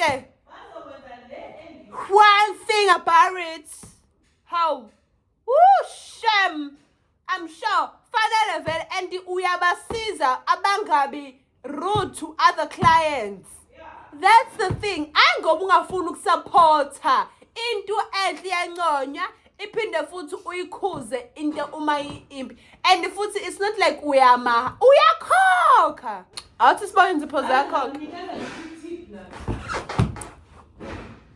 okay. One thing about it, how, shame, I'm sure, Father level and the uyabasiza abangabi rude to other clients. That's the thing. Angoba ungafuna ukusupporta into enhle yanconya iphinde futhi uyikhuze into uma impi. And futhi it's not like uyakhokha. Awuthi sibone izipho zakho.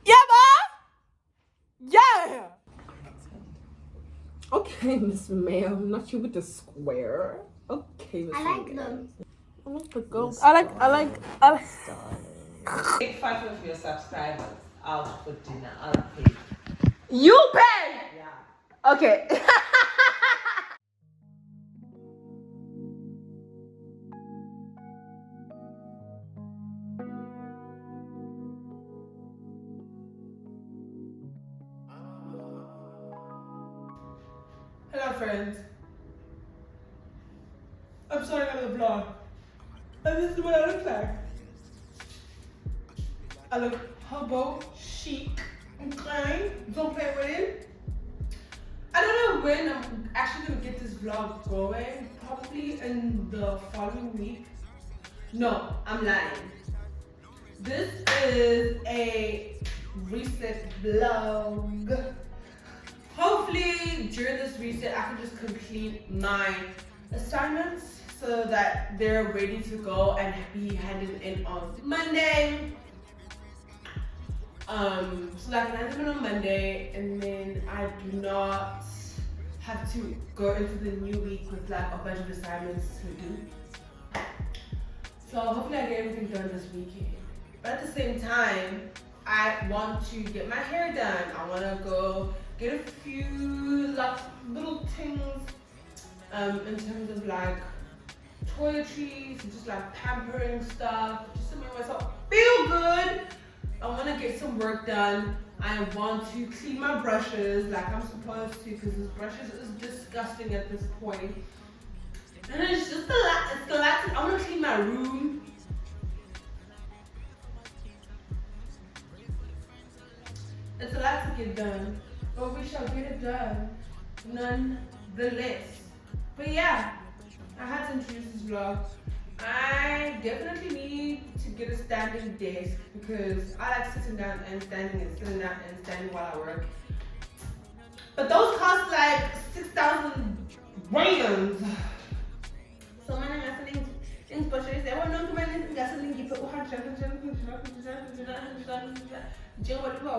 Yabo? Yeah. Okay, Miss Ma'am, not you with the square. Okay, Miss Ma'am. I like them. I like the gold. I like. Take 5 of your subscribers out for dinner. I'll pay. You pay? Yeah. Okay. Hello friends. I'm starting another vlog. And this is what I look like. I look hobo, chic, and clean. Don't play with it. I don't know when I'm actually gonna get this vlog going. Probably in the following week. No, I'm lying. This is a reset vlog. Hopefully during this reset I can just complete my assignments so that they're ready to go and be handed in on Monday. So that I can hand them in on Monday, and then I do not have to go into the new week with like a bunch of assignments to do. So hopefully I get everything done this weekend. But at the same time, I want to get my hair done. I want to go get a few like little things in terms of like toiletries and just like pampering stuff, just to make myself feel good. I want to get some work done. I want to clean my brushes like I'm supposed to, because this brushes is disgusting at this point. And it's just a lot. It's a lot. I want to clean my room. It's a lot to get done, but we shall get it done nonetheless. But yeah, I had to introduce this vlog. I definitely need to get a standing desk because I like sitting down and standing and sitting down and standing while I work. But those cost like 6,000 rands. So man, I'm saying things but they want no to manage gasoline you put 100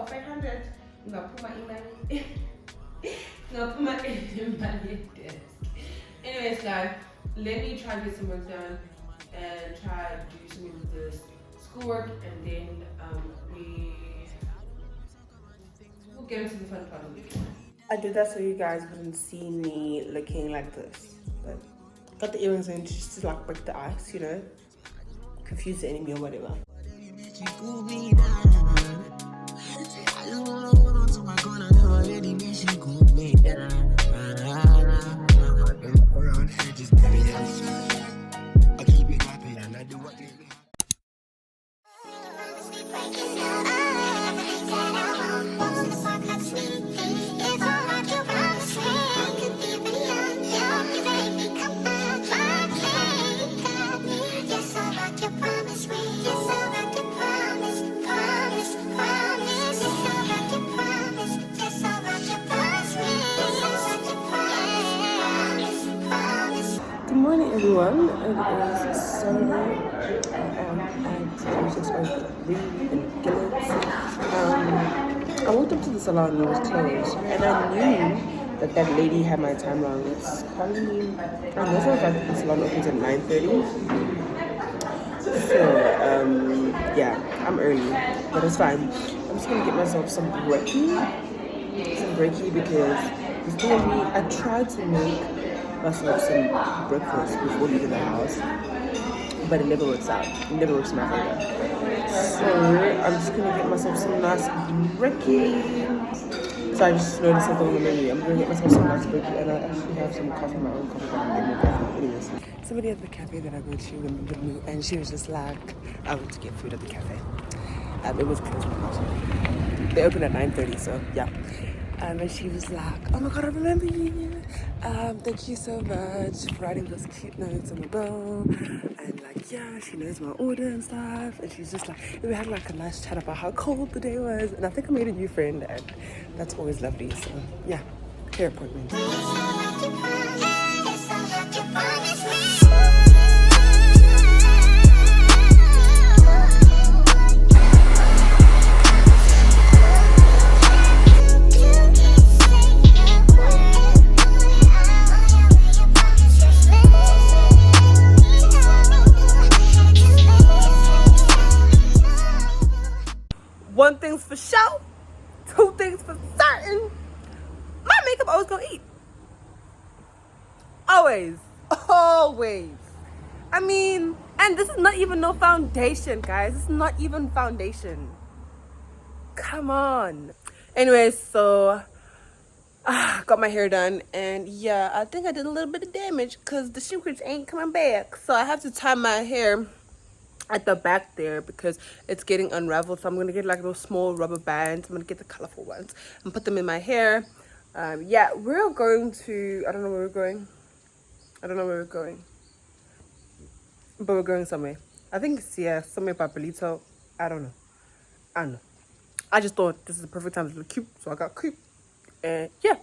500. I'm gonna put my email. I'm gonna put my email in my desk. Anyways guys, let me try to get some work done and try to do some of this schoolwork, and then we'll get into the fun part of the weekend. I did that so you guys wouldn't see me looking like this, but got the earrings in just to like break the ice, you know, confuse the enemy or whatever. Good morning everyone, it is Sunday. I am at Reed and Gillet's. I walked up to the salon and it was closed, and I knew that lady had my time wrong. It's currently, I don't know if the salon opens at 9:30. So yeah, I'm early, but it's fine. I'm just gonna get myself some brekkie because the thing with me, I tried to make myself some breakfast before leaving the house, but it never works out. It never works in my favor. So I'm just gonna get myself some nice brekkie. So I just noticed something on the menu. I'm gonna get myself some nice brekkie, and I actually have some coffee, my own coffee, but I'm making coffee. Anyways, somebody at the cafe that I go to remembered me, and she was just like, I went to get food at the cafe. It was closed. They opened at 9:30, so yeah. And she was like, oh my god, I remember you. Thank you so much for writing those cute notes on the bill. And like, yeah, she knows my order and stuff. And she's just like, we had like a nice chat about how cold the day was. And I think I made a new friend, and that's always lovely. So yeah, hair appointment. One thing's for sure, two things for certain. My makeup always gonna eat. Always. Always. I mean, and this is not even no foundation, guys. This is not even foundation. Come on. Anyways, so got my hair done, and yeah, I think I did a little bit of damage because the secrets ain't coming back. So I have to tie my hair at the back there because it's getting unraveled. So I'm gonna get like those small rubber bands. I'm gonna get the colorful ones and put them in my hair. Yeah, we're going to, I don't know where we're going, but we're going somewhere. I think it's, yeah, somewhere by Belito. I don't know. I just thought this is the perfect time to look cute, so I got cute. And yeah,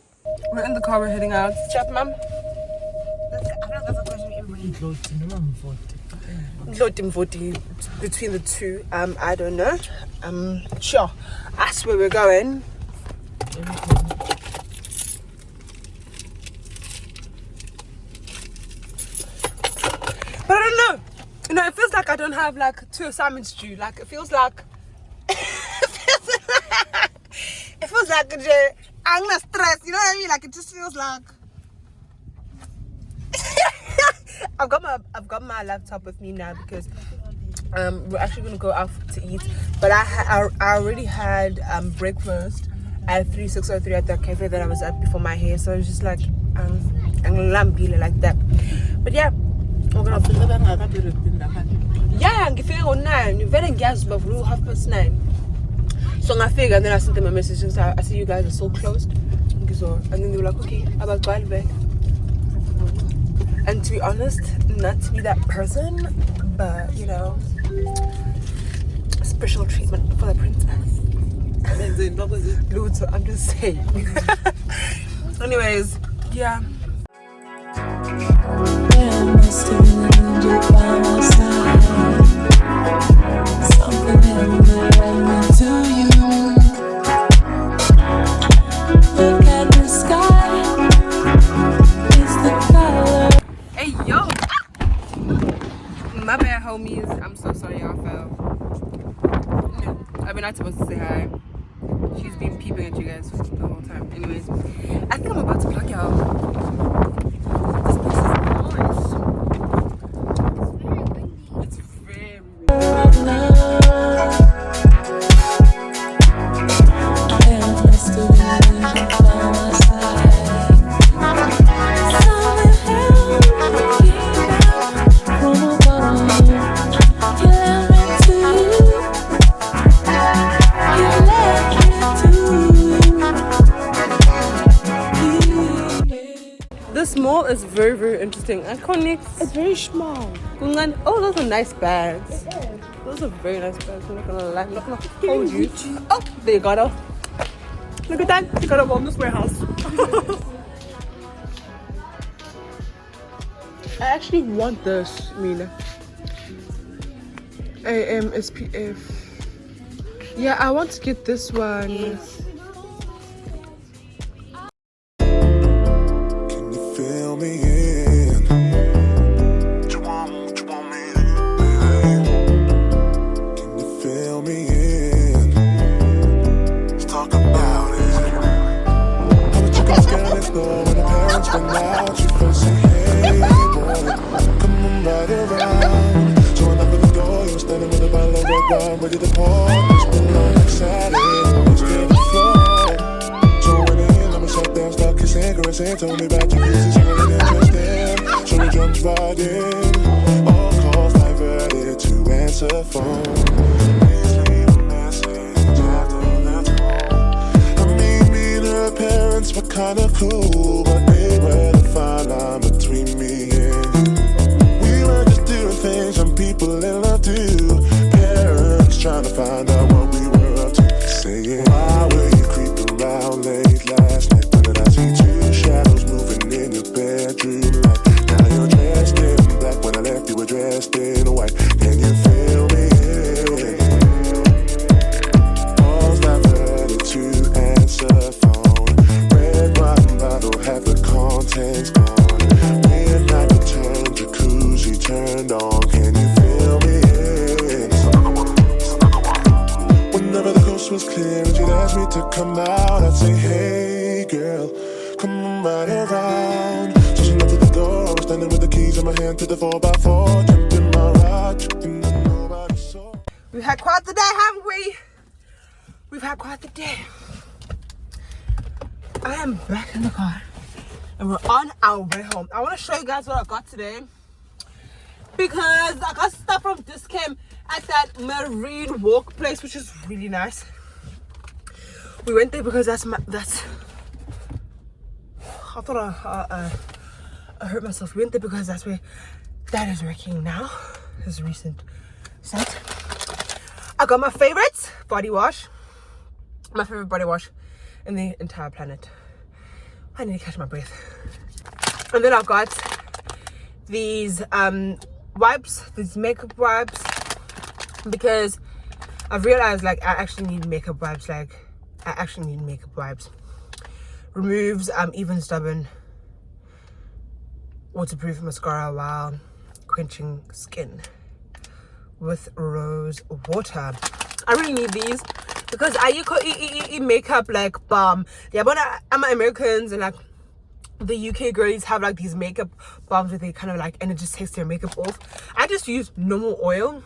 we're in the car, we're heading out. Chat, mom. I know that's a question everybody. Loading voting between the two. I don't know. Sure. That's where we're going. But I don't know. You know, it feels like I don't have like 2 assignments due. Like it feels like it feels like I'm not stressed. You know what I mean? Like it just feels like I've got my laptop with me now because we're actually gonna go out to eat. But I already had breakfast at 3603 at the cafe that I was at before my hair. So it's just like I'm lambile like that. But yeah, we're gonna ngifike ngo-9 vele ngiyazi uba vele 9:30. So ngafika, and then I sent them a message and said, I see you guys are so closed. And then they were like, okay, abagcwali back. And to be honest, not to be that person, but you know, special treatment for the princess. Luto, I'm just saying. Anyways, yeah. Something that to you. Look at the sky. It's the color. Hey yo! My bad, homies. I'm so sorry y'all fell. I've been not supposed to say hi. She's been peeping at you guys the whole time. Anyways, I think I'm about to plug y'all. This place is nice. It's very windy. This mall is very, very interesting. Iconic. It's very small. Oh, those are nice bags. Those are very nice bags. I'm not gonna lie. I'm not gonna hold you. Oh, there you got her. Look at that. You got a wellness warehouse. I actually want this, Mina. AM SPF. Yeah, I want to get this one. Yes. Ready to pause, been long excited, almost to the floor. So when I'm shut down, start kissing cigarettes and told me about your kisses, you weren't interested. So we jumped right in, all calls diverted to answer phone. Please leave a message. kinda cool, but ain't where the fine line between me and you. We were just doing things some people in love do. Parents trying to find out what we were up to. Saying, why were you creeping around late last night? When did I see two shadows moving in your bedroom light? Now you're dressed in black. When I left you were dressed in white. Can you feel me? All's not ready to answer phone. Red wine bottle, have the contents gone. Midnight return, jacuzzi turned on. Can you feel me? Whenever the coast was clear and you'd ask me to come out, I'd say, hey girl, come on right around. So she knocked at the door, standing with the keys in my hand to the 4x4. Jumped in my ride, tripping and nobody saw. We've had quite the day, haven't we? We've had quite the day. I am back in the car and we're on our way home. I want to show you guys what I got today because I got stuff from Discam at that marine walk place, which is really nice. We went there because that's I thought I hurt myself. We went there because that's where Dad is working now. His recent set. I got my favorite body wash. My favorite body wash in the entire planet. I need to catch my breath. And then I got these wipes, these makeup wipes, because I've realized like I actually need makeup wipes. Removes even stubborn waterproof mascara while quenching skin with rose water. I really need these because I eat makeup like balm. Yeah, but I'm Americans and like the UK girlies have like these makeup balms where they kind of like, and it just takes their makeup off. I just use normal oil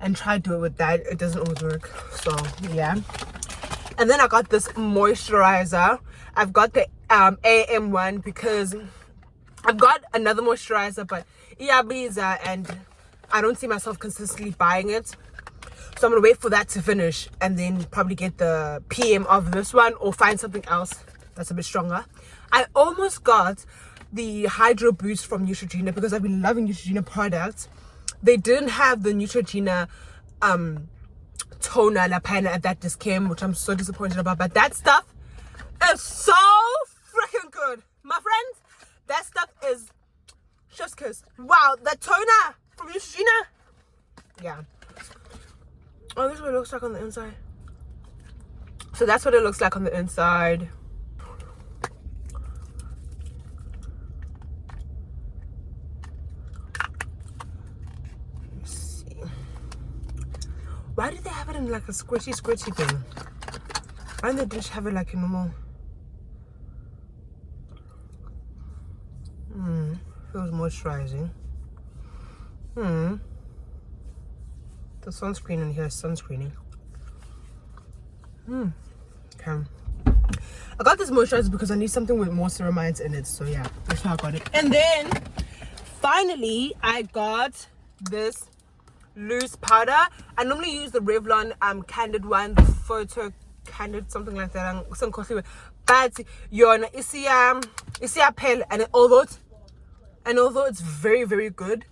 and try to do it with that. It doesn't always work, so yeah. And then I got this moisturizer. I've got the AM one because I've got another moisturizer, but Ibiza, and I don't see myself consistently buying it. So I'm gonna wait for that to finish and then probably get the PM of this one or find something else that's a bit stronger. I almost got the Hydro Boost from Neutrogena because I've been loving Neutrogena products. They didn't have the Neutrogena toner La Pena at that Discam, which I'm so disappointed about, but that stuff is so freaking good, my friends. That stuff is chef's kiss. Wow, the toner from Neutrogena, yeah. Oh, this is what it looks like on the inside. So that's what it looks like on the inside. Let's see. Why did they have it in like a squishy thing? Why didn't they just have it like a normal? Feels moisturizing. The sunscreen in here is sunscreening. Okay. I got this moisturizer because I need something with more ceramides in it. So yeah, that's why I got it. And then finally I got this loose powder. I normally use the Revlon candid one, the photo candid, something like that. But you're isia pale, and although it's very, very good,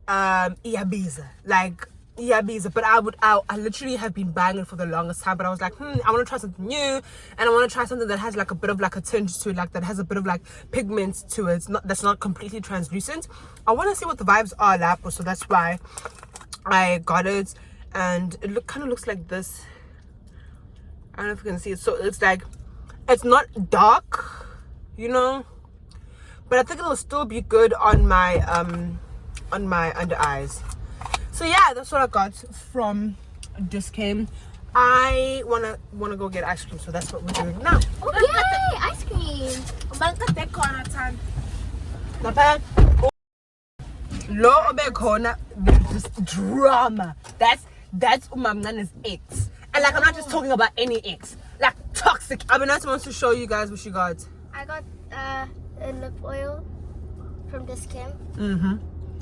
Ibiza, like Ibiza, but I literally have been buying it for the longest time. But I was like, I want to try something new, and I want to try something that has like a bit of like a tinge to it, like that has a bit of like pigment to it. That's not completely translucent. I want to see what the vibes are like, so that's why I got it. And it kind of looks like this. I don't know if you can see it. So it's like, it's not dark, you know, but I think it'll still be good on my under eyes. So yeah, that's what I got from Discam. I wanna go get ice cream, so that's what we're doing now. Oh yay, ice cream! Lo obekhona, this drama. That's Umamnana's ex. And like, I'm not just talking about any ex, like toxic. Abinata wants to show you guys what she got. I got a lip oil from Discam.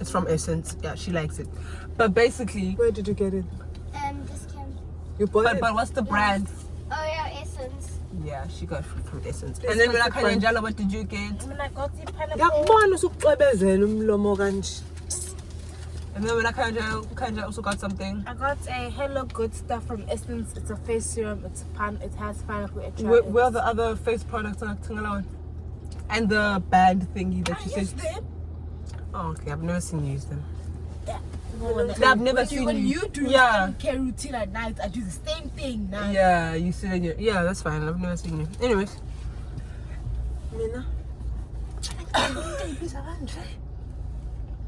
It's from Essence. Yeah, she likes it. But basically, where did you get it? Discam. You bought it? But what's the brand? Oh yeah, Essence. Yeah, she got fruit essence. And then when I came in Jala, what did you get? I mean, I got the pineapple. Ngiyakubona usukucwebezela umlomo kanje. And then when I came in also got something. I got a Hello Good stuff from Essence. It's a face serum. It has pineapple extract. Where are the other face products on Tingalon? And the band thingy that you said. them. Oh, okay. I've never seen you use them. Yeah. I've never seen When you. you do Yeah. skincare routine at night, I do the same thing now. Yeah, you sit in your. Yeah, that's fine. I've never seen you. Anyways. Mina.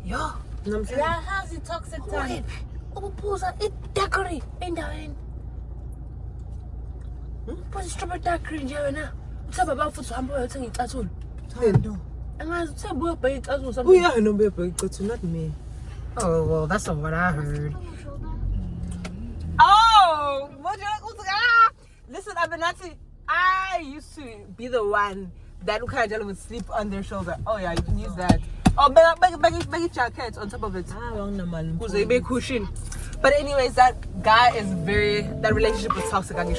Yo. Yeah, how's the toxic time? Ububuza idagri endaweni. Buza strawberry dagri nje wena. Uthaba bafuthi uhamba uyothenga icathulo. Thando. Angazi uthaba uyobheka icathulo something. Uyazi noma uyobheka icathulo, not me. Oh, well, that's not what I heard. Oh, what you listen, Abenati, I used to be the one that Ukajala would sleep on their shoulder. Oh yeah, you can use that. Oh, bag jacket on top of it. Who's a big cushion. But anyways, that relationship was toxic. I don't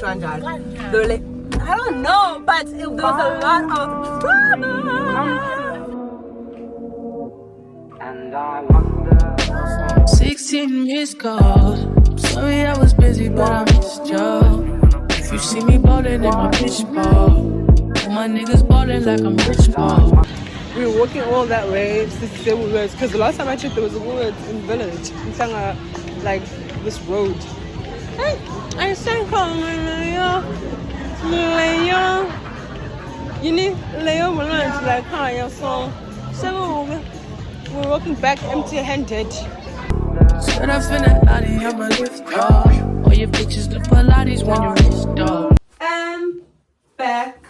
know, but there was a lot of drama. And I wonder 16 missed calls. Sorry I was busy, but I missed you. If you see me ballin' in my bitch ball, all my niggas ballin' like I'm rich ball. We were walking all that way to say Woolworths because the last time I checked there was a Woolworths in the village in Sanga, like this road. I sang Leo. You need Leo Malone like hi your song. So we're walking back empty-handed. Said I finna out of here, my lift car. All your bitches look Pilates when you wrist dog. I'm back.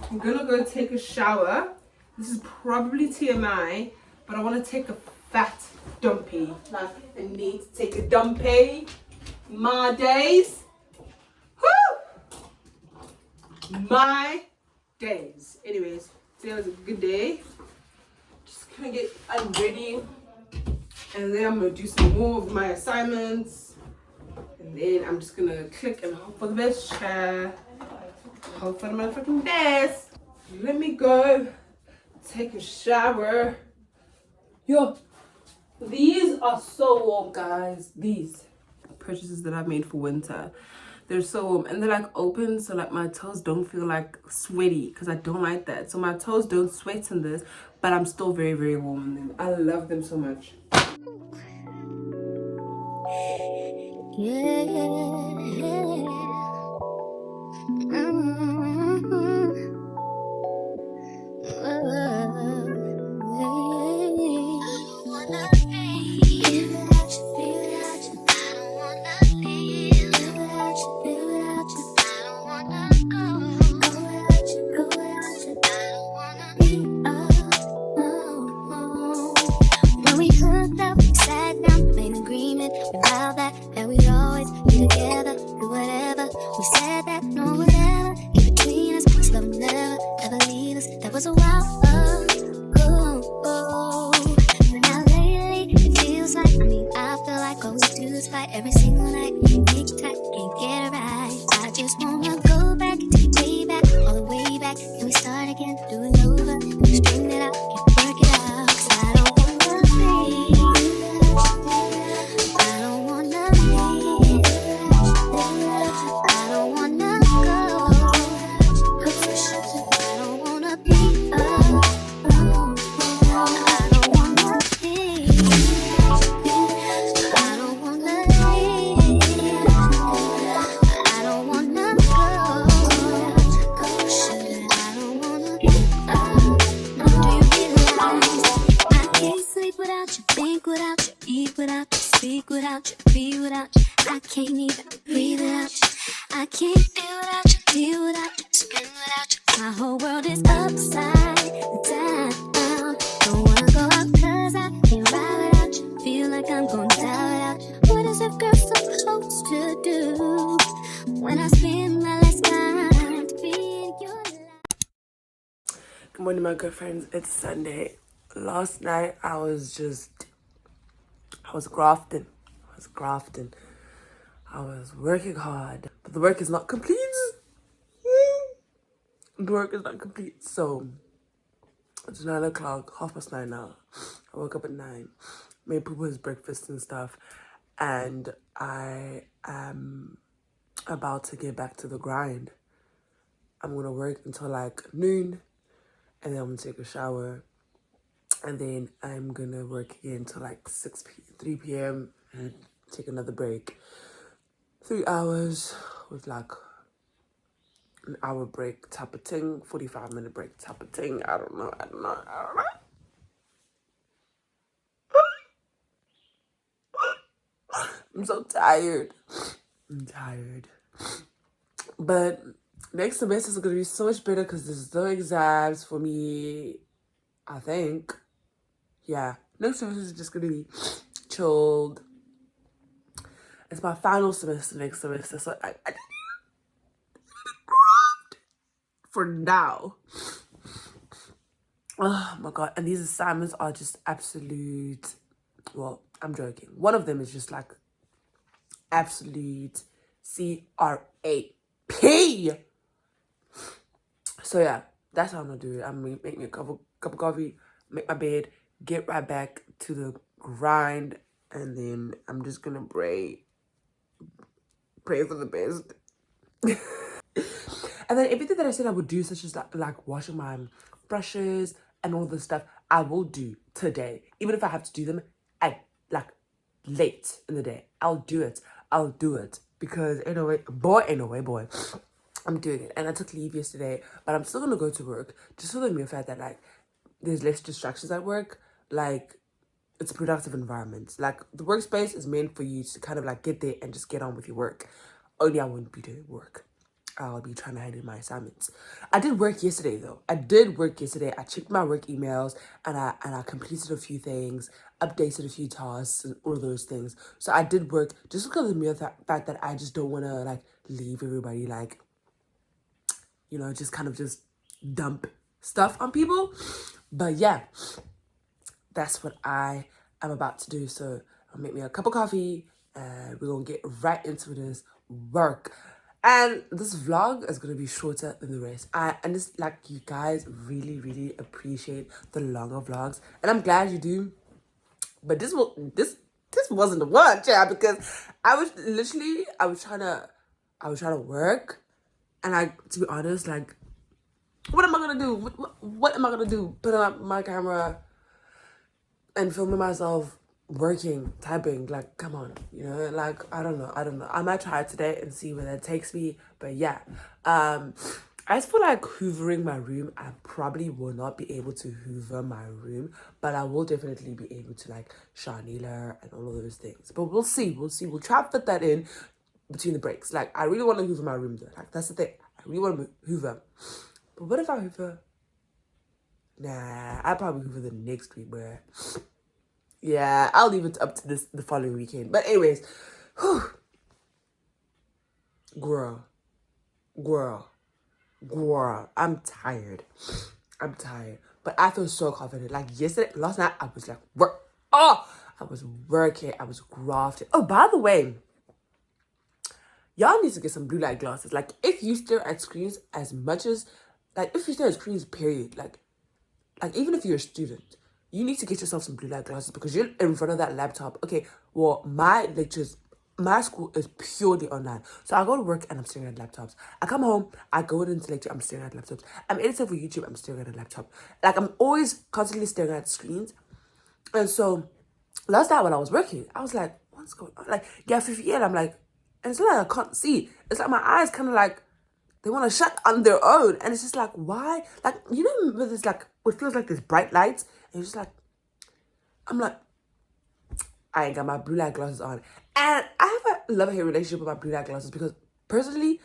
I'm gonna go take a shower. This is probably TMI, but I want to take a fat dumpy. Like, I need to take a dumpy. My days. Woo! My days. Anyways, today was a good day. Just gonna get ready. And then I'm gonna do some more of my assignments. And then I'm just gonna click and hope for the best. Hope for the motherfucking best. Let me go. Take a shower. Yo, these are so warm, guys. These purchases that I made for winter, they're so warm and they're like open, so like my toes don't feel like sweaty because I don't like that. So my toes don't sweat in this, but I'm still very, very warm in them. I love them so much. Yeah. When we hooked up, sat down, made an agreement, we vowed that we'd always be together, do whatever. We said that no one ever get between us, this love will never, ever leave us. That was a while ago. But now lately, it feels like, I feel like all we do is fight every single night. Make it tight, can't get it right. I just wanna go back, take it way back, all the way back. Can we start again, do it over? Can we spin it out, can we work it out? 'Cause I don't wanna leave. I don't wanna leave. I don't wanna go. 'Cause I don't wanna be alone. I don't wanna leave. I don't wanna leave. I don't wanna go. 'Cause I don't wanna be alone. Do you realize I can't sleep without you, think without you, eat without you, speak without you, be without you. I can't even breathe without you. I can't feel without you, deal without you, spin without you. My whole world is upside down. Don't wanna go out 'cause I can't ride without you. Feel like I'm gonna die without you. What is a girl supposed to do when I spend my last time to be in your life? Good morning, my good friends. It's Sunday. Last night I was grafting. I was working hard, but the work is not complete. the work is not complete. So it's 9 o'clock, 9:30 now. I woke up at 9, made Poopa his breakfast and stuff, and I am about to get back to the grind. I'm gonna work until like noon, and then I'm gonna take a shower, and then I'm gonna work again till like 3 p.m. and take another break. 3 hours with like an hour break type of thing, 45-minute break type of thing. I don't know. I'm so tired. I'm tired. But next semester is gonna be so much better because there's no exams for me, I think. Yeah, next semester is just gonna be chilled. It's my final semester next semester, so I for now. Oh my god, and these assignments are just absolute, well, I'm joking. One of them is just like absolute CRAP. So yeah, that's how I'm gonna do it. I'm gonna make me a cup of coffee, make my bed, get right back to the grind, and then I'm just gonna pray for the best. And then everything that I said I would do, such as like washing my brushes and all this stuff, I will do today. Even if I have to do them at like late in the day, I'll do it. Because anyway, boy, I'm doing it. And I took leave yesterday, but I'm still gonna go to work just for the mere fact that like there's less distractions at work. Like it's a productive environment. Like the workspace is meant for you to kind of like get there and just get on with your work. Only I won't be doing work. I'll be trying to handle my assignments. I did work yesterday though. I checked my work emails and I completed a few things, updated a few tasks and all those things. So I did work just because of the mere fact that I just don't want to like leave everybody like, you know, just kind of just dump stuff on people. But yeah, that's what I am about to do. So I'll make me a cup of coffee and we're gonna get right into this work. And this vlog is gonna be shorter than the rest. And it's like you guys really appreciate the longer vlogs, and I'm glad you do. But this wasn't the one, yeah, because I was trying to work, and to be honest, like, what am I gonna do? What am I gonna do? Put on my camera and filming myself working, typing, like, come on, you know, like, I don't know. I might try it today and see where that takes me, but yeah. I just feel like hoovering my room. I probably will not be able to hoover my room, but I will definitely be able to like Sharnila and all of those things. But we'll see. We'll try to fit that in between the breaks. Like, I really want to hoover my room though. Like, that's the thing. I really want to hoover. But what if I hoover? Nah, I'll probably hoover the next week, bruh. Yeah, I'll leave it up to the following weekend. But anyways, whew. Girl, I'm tired. But I feel so confident. Like last night, I was like, I was working. I was grafting. Oh, by the way, y'all need to get some blue light glasses. Like, if you stare at screens as much as, like, if you stare at screens, period, like even if you're a student, you need to get yourself some blue light glasses because you're in front of that laptop. Okay, well, my school is purely online. So I go to work and I'm staring at laptops. I come home, I go into lecture, I'm staring at laptops. I'm editing for YouTube, I'm staring at a laptop. Like, I'm always constantly staring at screens. And so last night when I was working, I was like, what's going on? Like, yeah, 58, I'm like, and it's like I can't see. It's like my eyes kind of like, they want to shut on their own. And it's just like, why? Like, you know, with this, like, it feels like there's bright lights. And it's just like, I'm like, I ain't got my blue light glasses on. And I have a love-hate relationship with my blue light glasses because personally,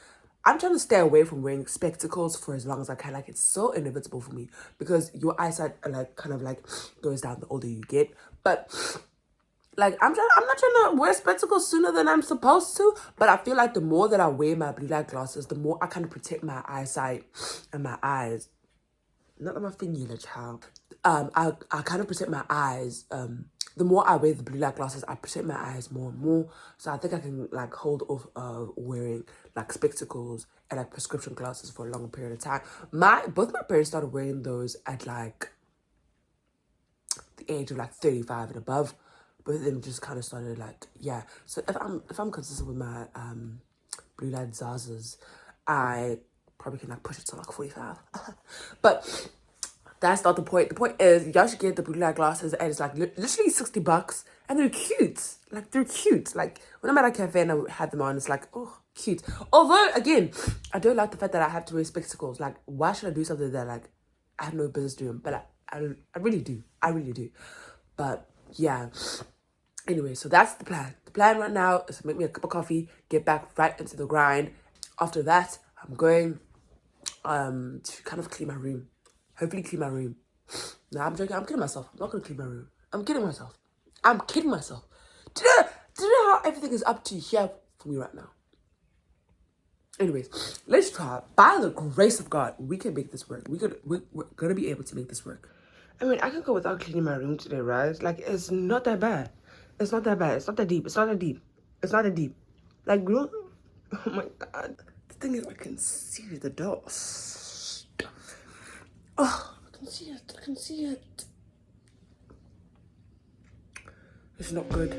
I'm trying to stay away from wearing spectacles for as long as I can. Like, it's so inevitable for me because your eyesight like kind of like goes down the older you get. But like, I'm not trying to wear spectacles sooner than I'm supposed to, but I feel like the more that I wear my blue light glasses, the more I kind of protect my eyesight and my eyes. not that my finger, child. I kind of protect my eyes. The more I wear the blue light glasses, I protect my eyes more and more. So I think I can like hold off wearing like spectacles and like prescription glasses for a long period of time. Both my parents started wearing those at like the age of like 35 and above. Both of them just kind of started like, yeah. So if I'm consistent with my blue light Zazas, I probably can like push it to like 45. But that's not the point. The point is y'all should get the blue light glasses, and it's like literally $60, and they're cute. Like they're cute. Like when I'm at a cafe and I had them on, it's like, oh, cute. Although again, I don't like the fact that I have to wear spectacles. Like, why should I do something that like I have no business doing? But I really do. I really do. But yeah. Anyway, so that's the plan. The plan right now is to make me a cup of coffee, get back right into the grind. After that, I'm going to kind of clean my room. Hopefully clean my room. No, I'm joking. I'm kidding myself. I'm not going to clean my room. I'm kidding myself. I'm kidding myself. Do you know how everything is up to here for me right now? Anyways, let's try. By the grace of God, we can make this work. We're going to be able to make this work. I mean, I can go without cleaning my room today, right? Like, it's not that bad. It's not that bad. It's not that deep. It's not that deep. It's not that deep. Like, oh my God. The thing is, I can see the dust. Oh, I can see it. I can see it. It's not good.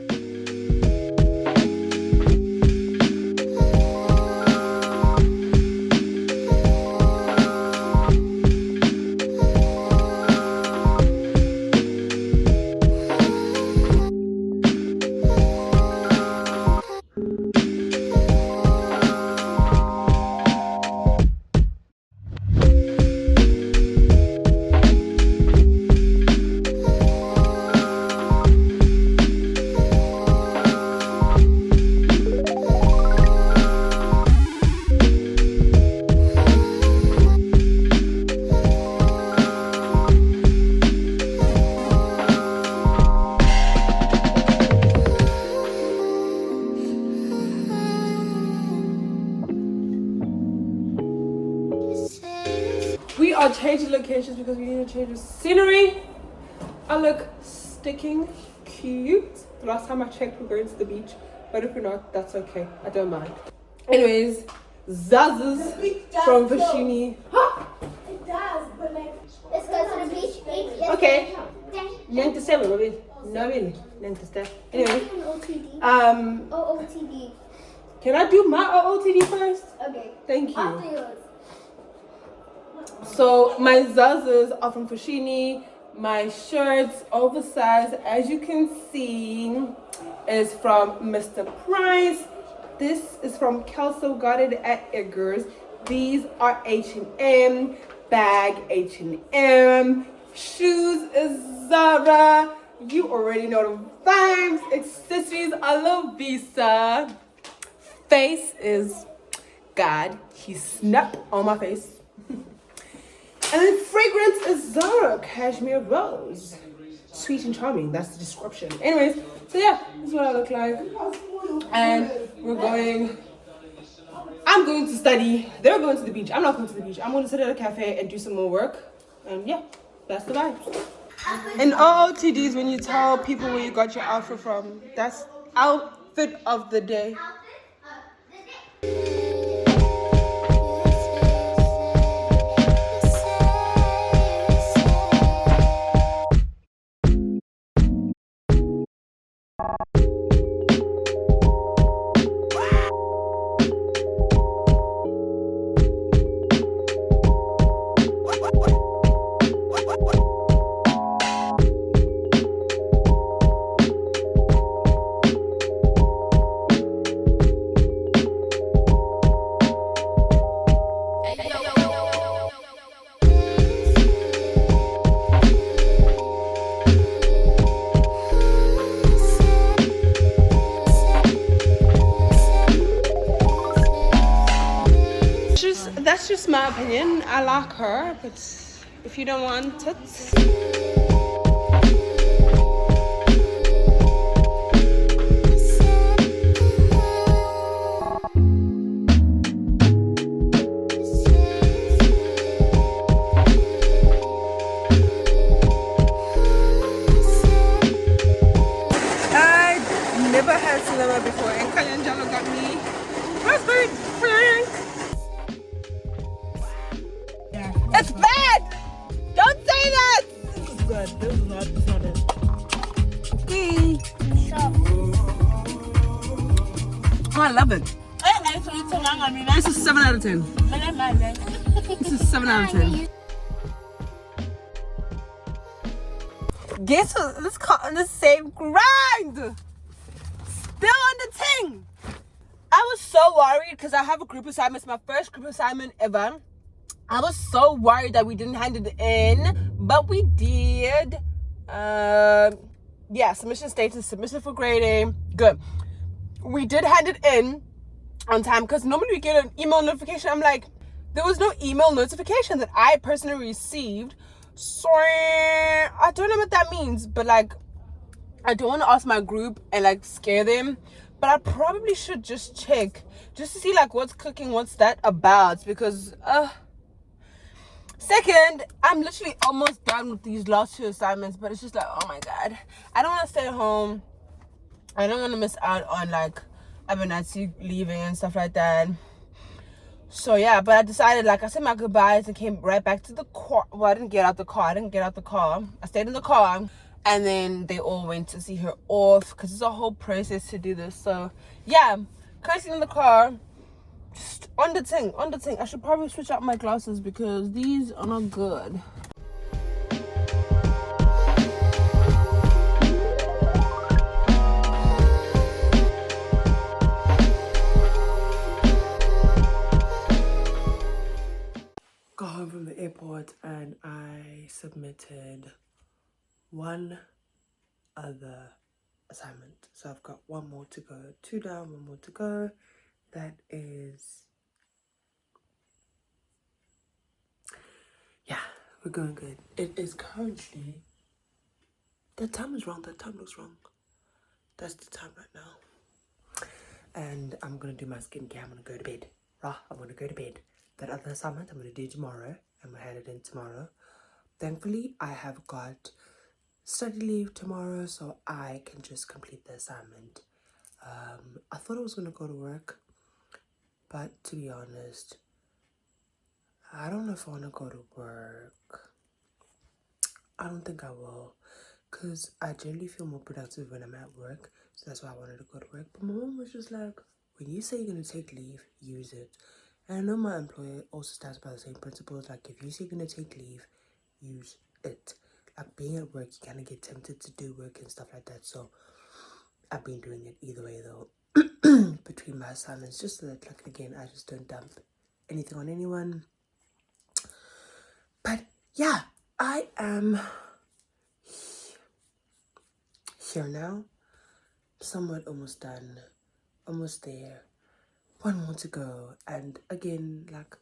We are changing locations because we need to change the scenery. I look sticking cute. The last time I checked, we're going to the beach. But if we're not, that's okay. I don't mind. Anyways, Zazas from Vashini. It does, but like, let's go to the beach. Okay. Nente stay, baby. No, really. Nente stay. Anyway. OOTD. Can I do my OOTD first? Okay. Thank you. After yours. So my Zazas are from Fushini. My shirts, oversized, as you can see, is from Mr. Price. This is from Kelso, got it at Edgar's. These are H&M, bag H&M, shoes is Zara. You already know the vibes. Accessories, I love Visa. Face is God. He snapped on my face. And then fragrance is Zara Cashmere Rose. Sweet and charming, that's the description. Anyways, so yeah, this is what I look like. And I'm going to study. They're going to the beach. I'm not going to the beach. I'm going to sit at a cafe and do some more work. And yeah, that's the vibe. And OOTDs, when you tell people where you got your outfit from, that's outfit of the day. That's just my opinion. I like her, but if you don't want it. at me. That's very frank. It's bad! Don't say that! This is good. This is not. It's not it. Okay. Oh, I love it. This is 7 out of 10. This is 7 out of 10. Guess what? Let's call on the same grind. Still on the thing. I was so worried because I have a group assignment. It's my first group assignment ever. I was so worried that we didn't hand it in, but we did. Yeah, submission status, submission for grading. Good. We did hand it in on time because normally we get an email notification. I'm like, there was no email notification that I personally received. So I don't know what that means, but like, I don't want to ask my group and like scare them, but I probably should just check just to see like what's cooking, what's that about, because second, I'm literally almost done with these last 2 assignments, but it's just like, oh my god, I don't want to stay at home. I don't want to miss out on like Abernathy leaving and stuff like that. So yeah, but I decided, like, I said my goodbyes and came right back to the car. Well, I didn't get out the car. I stayed in the car, and then they all went to see her off because it's a whole process to do this. So yeah, currently in the car, just on the thing. I should probably switch out my glasses because these are not good. Got home from the airport and I submitted one other assignment. So I've got one more to go. 2 down, 1 more to go. That is... yeah, we're going good. It is currently... that time is wrong. That time looks wrong. That's the time right now. And I'm going to do my skincare. I'm going to go to bed. I'm going to go to bed. That other assignment I'm going to do tomorrow. I'm going to hand it in tomorrow. Thankfully, I have got study leave tomorrow, so I can just complete the assignment. I thought I was going to go to work, but to be honest, I don't know if I want to go to work. I don't think I will, because I generally feel more productive when I'm at work, so that's why I wanted to go to work. But my mom was just like, when you say you're going to take leave, use it. And I know my employer also stands by the same principles, like if you say you're going to take leave, use it. Like being at work, you kind of get tempted to do work and stuff like that, so I've been doing it either way though, between my assignments, just so that, like, again, I just don't dump anything on anyone. But yeah, I am here now, somewhat almost done, almost there, 1 more to go. And again, like,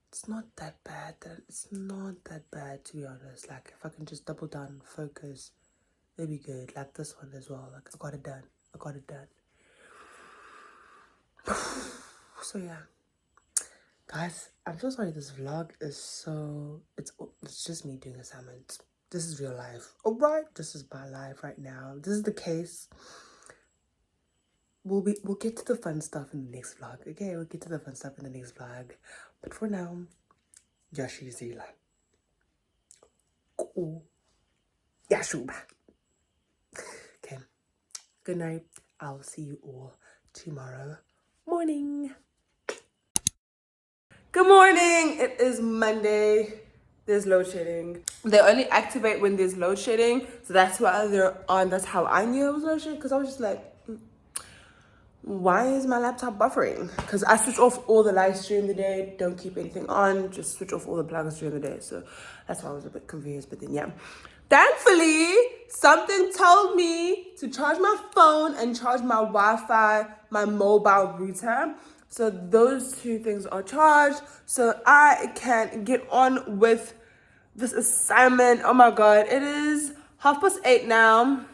it's not that bad. It's not that bad, to be honest. Like, if I can just double down, focus, it'll be good. Like this one as well. Like, I got it done. So yeah, guys, I'm so sorry. This vlog is so, it's just me doing assignments. This is real life. All right, this is my life right now. This is the case. We'll get to the fun stuff in the next vlog. Okay, we'll get to the fun stuff in the next vlog. But for now, Yashi Zila. Cool. Yashuba. Okay. Good night. I'll see you all tomorrow morning. Good morning. It is Monday. There's load shedding. They only activate when there's load shedding, so that's why they're on. That's how I knew it was load shedding, because I was just like, why is my laptop buffering? Because I switch off all the lights during the day, don't keep anything on, just switch off all the plugs during the day. So that's why I was a bit confused. But then yeah, thankfully something told me to charge my phone and charge my Wi-Fi, my mobile router. So those 2 things are charged, so I can get on with this assignment. Oh my god, it is 8:30 now.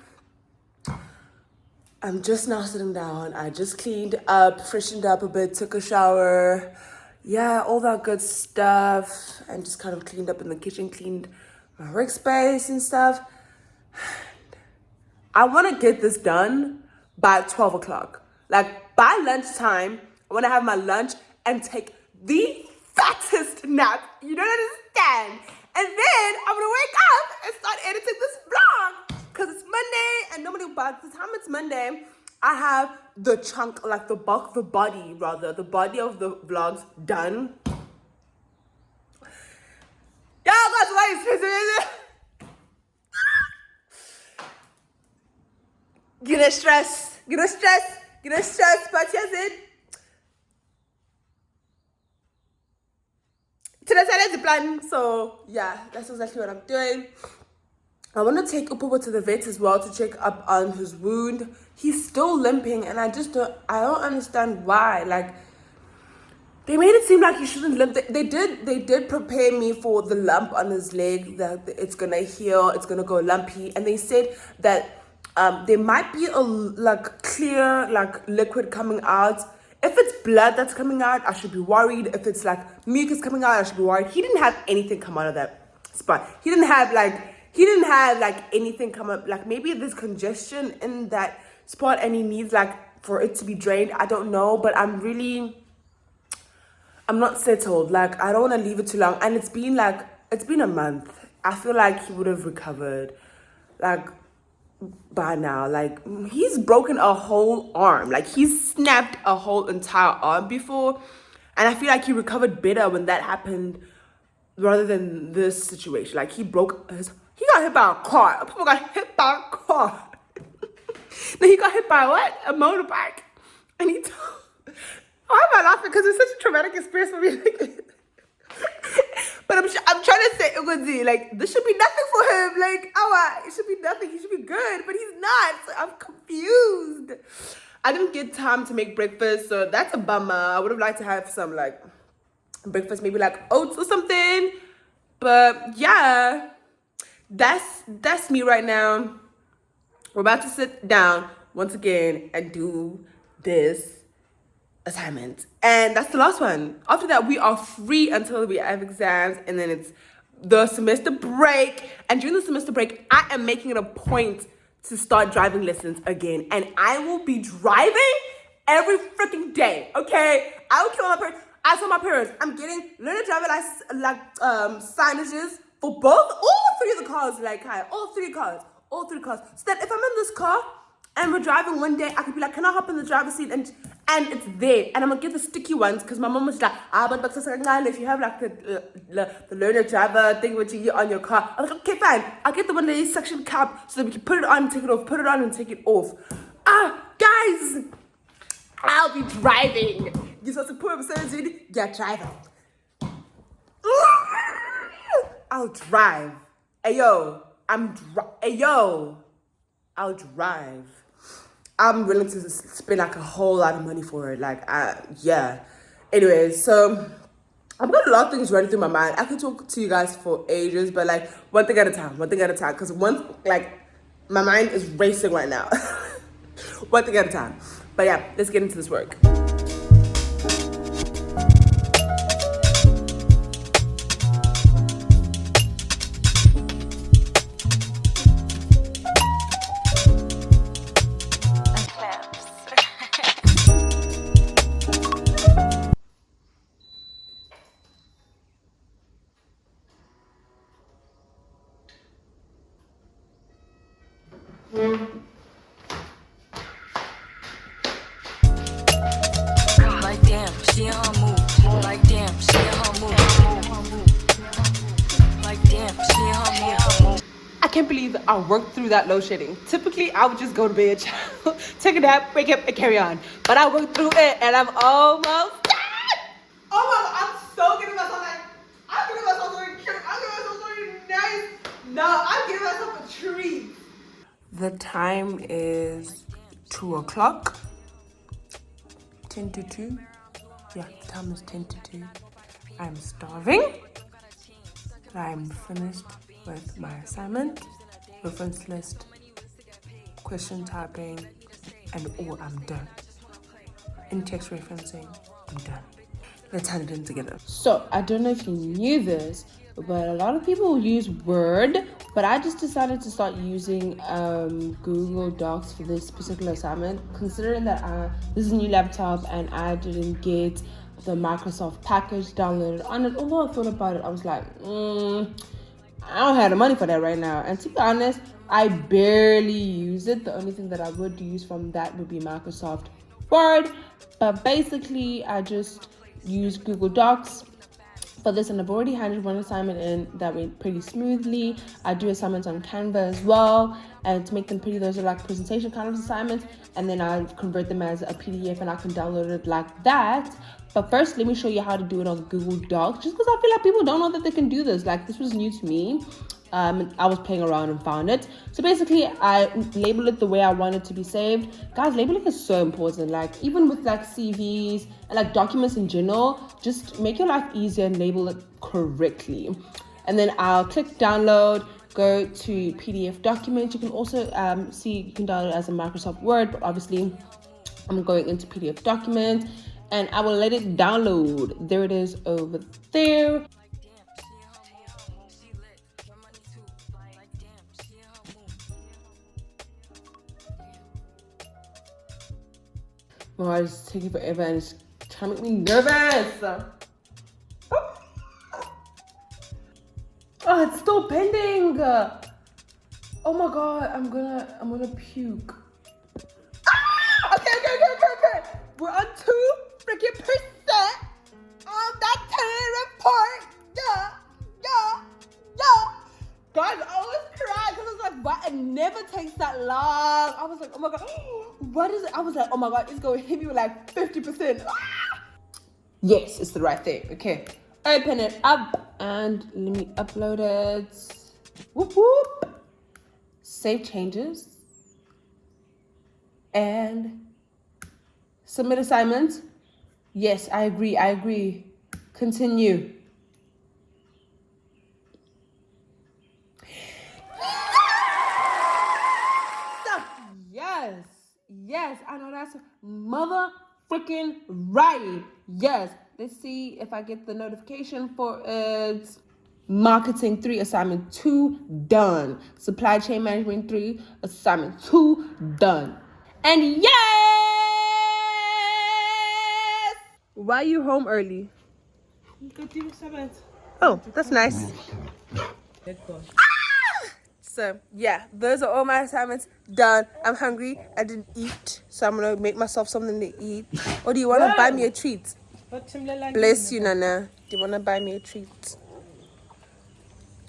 I'm just now sitting down. I just cleaned up, freshened up a bit, took a shower. Yeah, all that good stuff. And just kind of cleaned up in the kitchen, cleaned my workspace and stuff. I want to get this done by 12 o'clock. Like, by lunchtime, I want to have my lunch and take the fattest nap. You don't understand. And then I'm going to wake up and start editing this vlog because it's Monday, and normally by the time it's Monday, I have the chunk, like the bulk, the body of the vlogs done. Y'all got lights. Get a stress, but yes, it. Today's the plan, so yeah, that's exactly what I'm doing. I want to take Upubo to the vet as well to check up on his wound. He's still limping, and I don't understand why. Like, they made it seem like he shouldn't limp. They did prepare me for the lump on his leg, that it's gonna heal, it's gonna go lumpy, and they said that there might be a clear liquid coming out. If it's blood that's coming out, I should be worried. If it's like mucus coming out, I should be worried. He didn't have anything come out of that spot. He didn't have anything come up. Like, maybe there's congestion in that spot and he needs for it to be drained. I don't know, but I'm not settled. Like, I don't want to leave it too long. And it's been a month. I feel like he would have recovered by now. Like, he's broken a whole arm. Like, he's snapped a whole entire arm before. And I feel like he recovered better when that happened rather than this situation. Like, he got hit by a car. People got hit by a car. Then he got hit by what? A motorbike. And why am I laughing? Because it's such a traumatic experience for me. But I'm trying to say, this should be nothing for him. It should be nothing. He should be good, but he's not. So I'm confused. I didn't get time to make breakfast, so that's a bummer. I would have liked to have some breakfast, maybe oats or something. But yeah, that's me right now. We're about to sit down once again and do this assignment, and that's the last one. After that, we are free until we have exams, and then it's the semester break. And during the semester break, I am making it a point to start driving lessons again, and I will be driving every freaking day. Okay, I will kill my parents. I told my parents I'm getting learner driver signages for all three of the cars. All three cars, so that if I'm in this car and we're driving one day, I could be like, can I hop in the driver's seat? And it's there. And I'm going to get the sticky ones because my mom was like, but if you have the learner driver thing with you on your car. I was like, okay, fine. I'll get the one that is suction cap so that we can put it on and take it off, put it on and take it off. Guys, I'll be driving. You're supposed to put up yeah, driving. I'll drive. Ayo, I'll drive. I'm willing to spend a whole lot of money for it. Yeah. Anyways, so I've got a lot of things running through my mind. I could talk to you guys for ages, but one thing at a time. Because my mind is racing right now. One thing at a time. But yeah, let's get into this work. I can't believe I worked through that load shedding. Typically, I would just go to bed, take a nap, wake up, and carry on. But I worked through it, and I'm almost done. Oh my God, I'm so giving myself I'm giving myself something cute. I'm giving myself something nice. No, I'm giving myself a treat. The time is 2 o'clock. 10 to 2. Yeah, the time is 10 to 2. I'm starving. I'm finished with my assignment, reference list, question typing, and I'm done. In text referencing, I'm done. Let's hand it in together. So, I don't know if you knew this, but a lot of people use Word But I just decided to start using Google Docs for this particular assignment, considering that this is a new laptop and I didn't get the Microsoft package downloaded on it. Although I thought about it, I was like, I don't have the money for that right now. And to be honest, I barely use it. The only thing that I would use from that would be Microsoft Word. But basically, I just use Google Docs for this, and I've already handed one assignment in that went pretty smoothly. I do assignments on Canva as well, and to make them pretty, those are like presentation kind of assignments, and then I convert them as a PDF and I can download it like that. But first, let me show you how to do it on Google Docs, just because I feel like people don't know that they can do this. Like, this was new to me. I was playing around and found it. So basically, I label it the way I want it to be saved. Guys, labeling is so important. Like, even with like CVs and like documents in general, just make your life easier and label it correctly. And then I'll click download, go to PDF document. You can also see, you can download it as a Microsoft Word, but obviously I'm going into PDF document and I will let it download. There it is over there. Oh, it's taking forever and it's trying to make me nervous. Oh, it's still pending. Oh my god, I'm gonna puke. Okay. We're on 2 freaking percent on that 10 report. Yeah. Guys, I always cry because I was like, what? It never takes that long. I was like, oh my god, what is it? I was like, oh my god, it's going to hit me with like 50%. Yes, it's the right thing. Okay, open it up and let me upload it. Whoop whoop. Save changes and submit assignment. Yes, I agree. Continue. Yes, I know that's mother freaking right. Yes, let's see if I get the notification for it. Marketing 3, assignment 2, done. Supply chain management 3, assignment 2, done. And yes! Why are you home early? Oh, that's nice. Let's go. So yeah, those are all my assignments done. I'm hungry. I didn't eat, so I'm gonna make myself something to eat. Or do you wanna buy me a treat? Bless you, Nana. Do you wanna buy me a treat?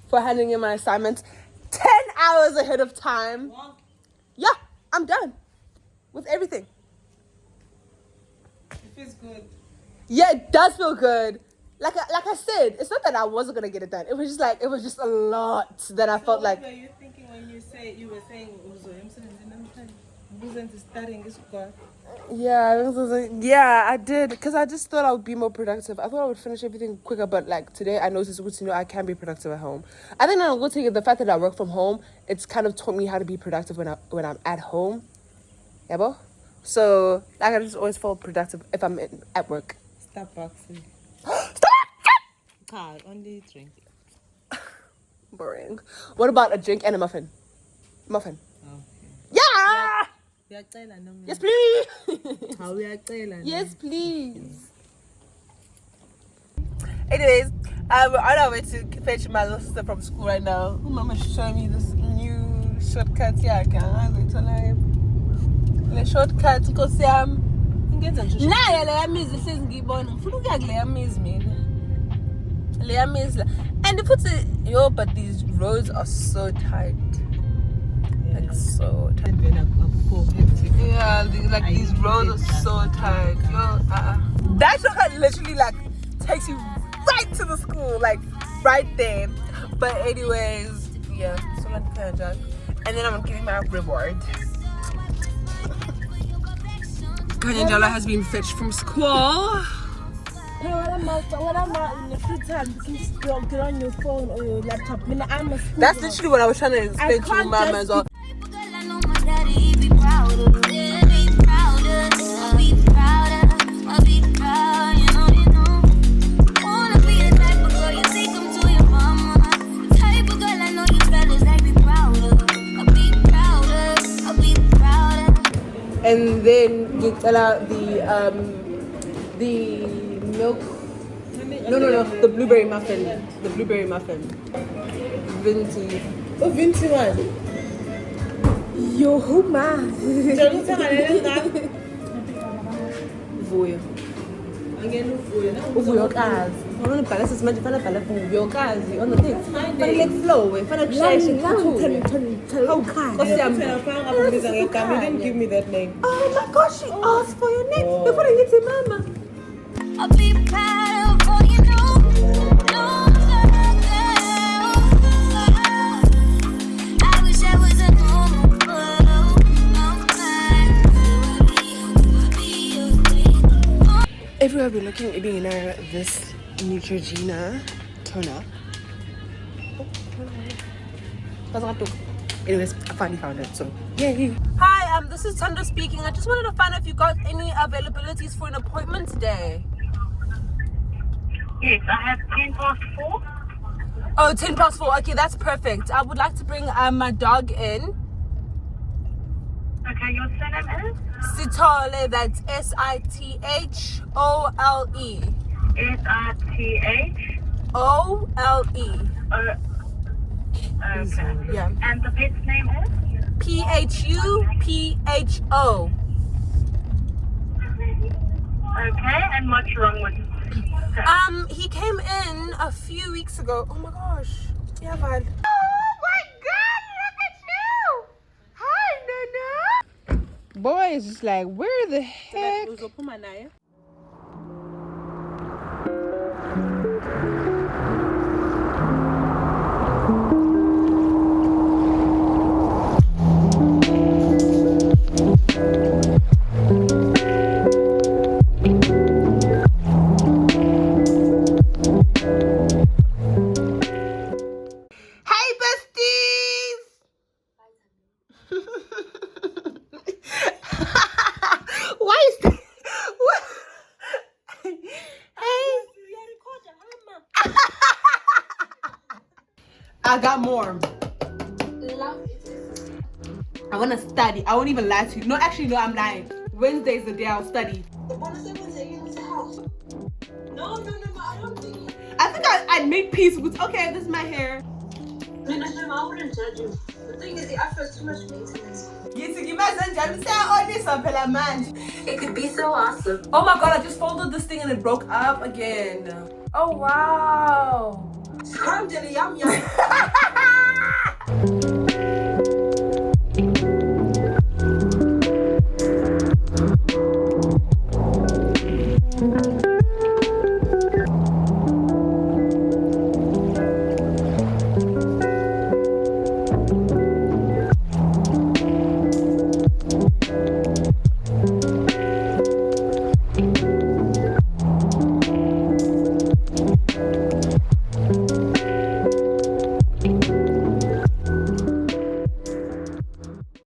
For handing in my assignments 10 hours ahead of time. Yeah, I'm done with everything. It feels good. Yeah, it does feel good. Like I said, it's not that I wasn't gonna get it done. It was just a lot that I felt like. What were you thinking when you were saying wasn't studying this God? Yeah, I did, because I just thought I would be more productive. I thought I would finish everything quicker, but like today I noticed it's good to know I can be productive at home. I think I'm good to the fact that I work from home. It's kind of taught me how to be productive when I'm at home. Yeah, bro. So like, I just always feel productive if I'm at work. Starbucks. Car, only drink. Boring. What about a drink and a muffin? Okay. Yeah! Yes, please. Yes, please. Anyways, we're on our way to fetch my little sister from school right now. Mama's showing me this new shortcut. Yeah, the shortcut because naye leya mizi hlezi ngiyibona ngifuna ukuya kuleya mizi mina leya mizi and futhi yo, but these roads are so tight. Like so tight. Yeah, these roads are so tight. Yo, that shortcut literally like takes you right to the school, like right there. But anyways, yeah, so I'm gonna play a job, and then I'm giving my reward. Kanyanjala has been fetched from school. Hey, what about in the free time? You can just get on your phone or your laptop. That's literally what I was trying to explain to your mama as well. Wanna be a type of girl, you take them to your mama. Type of girl, I know you fellas like and then ngicela the milk. No, the blueberry muffin. The blueberry muffin. Venti. Oh, 21. Yo, who man? Vuyo. Uvuyokazi. Ufuna ubhala sesimanje fana bhala uvuyokazi on the thing. Fana like flow, fana kusheshe You didn't give me that name. Oh my gosh, she asked for your name. You're fana ngithi mama. I'll be proud of all you know. I wish I was a normal girl. Everywhere we're looking, being this Neutrogena toner. Anyways, I finally found it, so yay. Hi, this is Thando speaking. I just wanted to find out if you got any availabilities for an appointment today. Yes, I have 10 past 4. Oh, 10 past 4. Okay, that's perfect. I would like to bring my dog in. Okay, your surname is? Sithole, that's S-I-T-H-O-L-E. S-I-T-H. O-L-E. Okay. Yeah. And the pet's name is? P-H-U-P-H-O. Okay, and what's wrong with him? He came in a few weeks ago. Oh my gosh. Yeah, Val. Boy is just like, where the heck? Hey, besties! Why is that? What? Hey. I got more. I want to study. I won't even lie to you. No, actually, no, I'm lying. Wednesday is the day I'll study. No, I don't think. I think I'd make peace with. Okay, this is my hair. I wouldn't judge you. The thing is, the afro is too much maintenance. It could be so awesome. Oh my god, I just folded this thing and it broke up again. Oh wow. Yum yum.